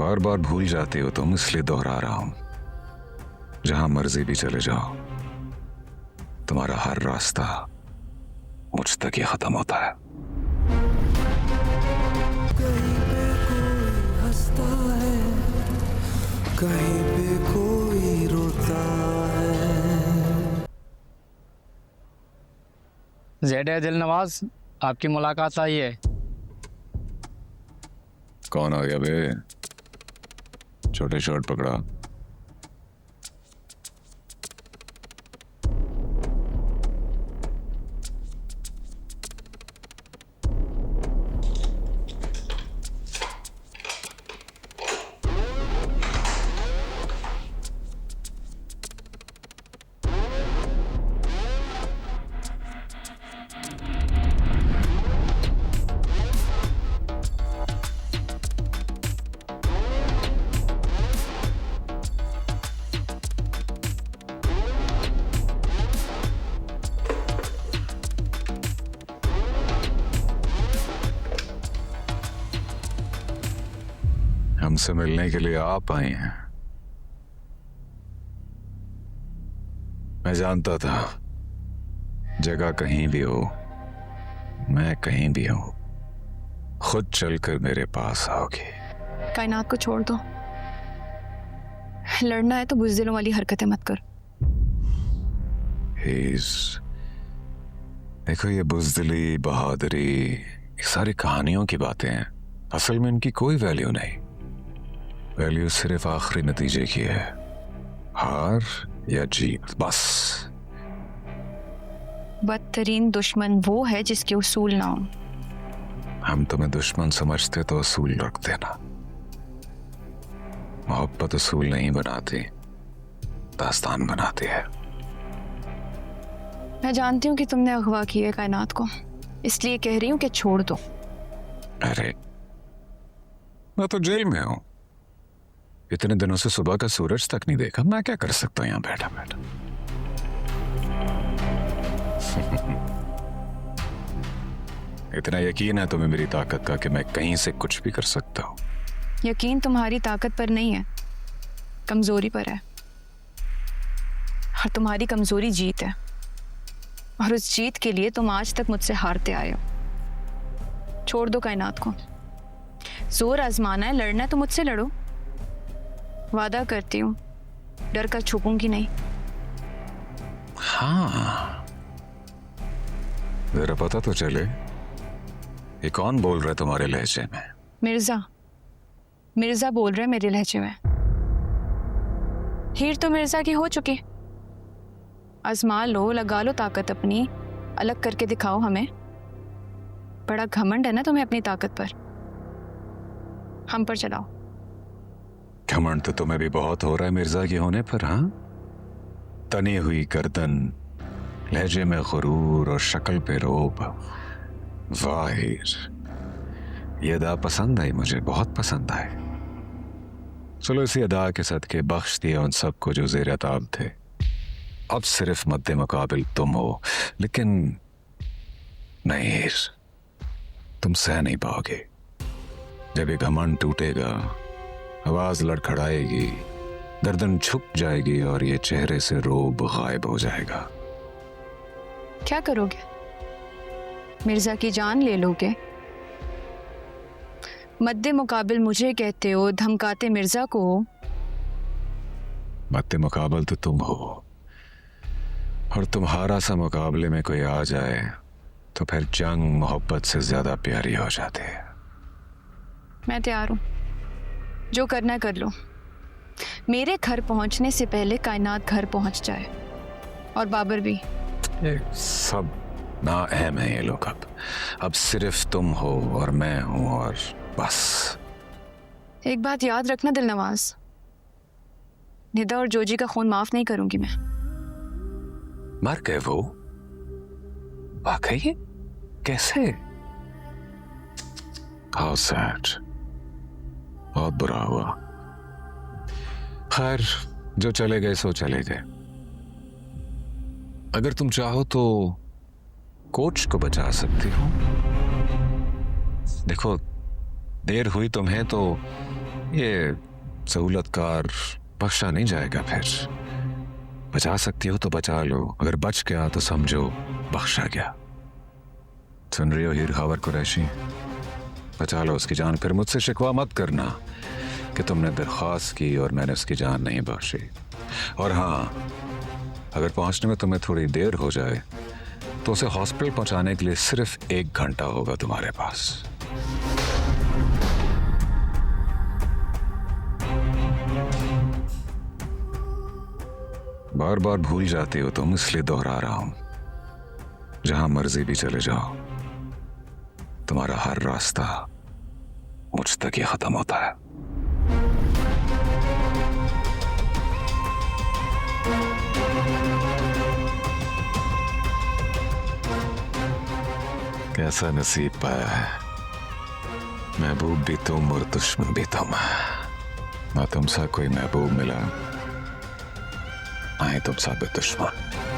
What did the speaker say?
बार बार भूल जाती हो तुम, इसलिए दोहरा रहा हूं। जहां मर्जी भी चले जाओ, तुम्हारा हर रास्ता मुझ तक ही खत्म होता है। कहीं पे कोई हंसता है, कहीं पे कोई रोता है। ज़ेड है दिलनवाज, आपकी मुलाकात आई है। कौन आ गया बे? छोटे शर्ट पकड़ा। हमसे मिलने के लिए आप आई हैं। मैं जानता था जगह कहीं भी हो, मैं कहीं भी हूं, खुद चलकर मेरे पास आओगी। कायनात को छोड़ दो। लड़ना है तो बुज़दिलों वाली हरकतें मत कर। देखो, ये बुज़दिली, बहादुरी, ये सारी कहानियों की बातें हैं। असल में इनकी कोई वैल्यू नहीं। वैल्यू सिर्फ आखिरी नतीजे की है, हार या जीत, बस। बदतरीन दुश्मन वो है जिसके उसूल ना हो। हम तुम्हें दुश्मन समझते तो असूल रख देना। मोहब्बत असूल नहीं बनाती, दास्तान बनाती है। मैं जानती हूँ कि तुमने अगवा की है कायनात को, इसलिए कह रही हूँ कि छोड़ दो। अरे, मैं तो जेल में हूं। इतने दिनों से सुबह का सूरज तक नहीं देखा। मैं क्या कर सकता हूं यहां बैठा बैठा? इतना यकीन है तुम्हें मेरी ताकत का कि मैं कहीं से कुछ भी कर सकता हूं? यकीन तुम्हारी ताकत पर नहीं है, कमजोरी पर है। और तुम्हारी कमजोरी जीत है, और उस जीत के लिए तुम आज तक मुझसे हारते आए हो। छोड़ दो कायनात को। जोर आजमाना है, लड़ना है तो मुझसे लड़ो। वादा करती हूँ डर कर छुपूंगी नहीं। हाँ, जरा पता तो चले, ये कौन बोल रहा है तुम्हारे लहजे में? मिर्जा बोल रहे मेरे लहजे में। हीर तो मिर्जा की हो चुकी। आजमा लो, लगा लो ताकत अपनी, अलग करके दिखाओ हमें। बड़ा घमंड है ना तुम्हें अपनी ताकत पर, हम पर चलाओ। घमंड तो तुम्हें भी बहुत हो रहा है मिर्जा के होने पर। हाँ, तनी हुई गर्दन, लहजे में गुरूर और शक्ल पे रोब। वाहिर, ये अदा पसंद आई, मुझे बहुत पसंद आई। चलो इसी अदा के सदके बख्श दिया उन सबको जो ज़ेर ताब थे। अब सिर्फ मद्दे मुकाबिल तुम हो, लेकिन नहीं हीर, तुम सह नहीं पाओगे। जब ये घमंड टूटेगा, आवाज लड़खड़ाएगी, गर्दन झुक जाएगी और ये चेहरे से रोब गायब हो जाएगा। क्या करोगे? मिर्जा की जान ले लोगे? मद्दे मुकाबिल मुझे कहते हो, धमकाते मिर्जा को। मद्दे मुकाबिल तो तुम हो, और तुम्हारा सा मुकाबले में कोई आ जाए तो फिर जंग मोहब्बत से ज्यादा प्यारी हो जाती है। मैं तैयार हूं, जो करना कर लो। मेरे घर पहुंचने से पहले कायनात घर पहुंच जाए, और बाबर भी। ये सब ना अहम है ये लोग। अब सिर्फ तुम हो और मैं हूं, और बस। एक बात याद रखना दिलनवाज, निदा और जोजी का खून माफ नहीं करूंगी मैं। मर गए वो? वाकई? कैसे? हाउ सैड, बहुत बुरा हुआ। खैर, जो चले गए सो चले गए। अगर तुम चाहो तो कोच को बचा सकती हो। देखो, देर हुई तुम्हें तो ये सहूलतकार बख्शा नहीं जाएगा। फिर बचा सकती हो तो बचा लो, अगर बच गया तो समझो बख्शा गया। सुन रही हो हीर खावर कुरैशी, बचा लो उसकी जान। फिर मुझसे शिकवा मत करना कि तुमने दरख्वास्त की और मैंने उसकी जान नहीं बख्शी। और हाँ, अगर पहुंचने में तुम्हें थोड़ी देर हो जाए तो उसे हॉस्पिटल पहुंचाने के लिए सिर्फ 1 घंटा होगा तुम्हारे पास। बार बार भूल जाती हो तुम, इसलिए दोहरा रहा हूं। जहां मर्जी भी चले जाओ, तुम्हारा हर रास्ता मुझ तक ही खत्म होता है। कैसा नसीब पाया है, महबूब भी तुम और दुश्मन भी तुम। ना तुम सा कोई महबूब मिला, ना ही तुम सा दुश्मन।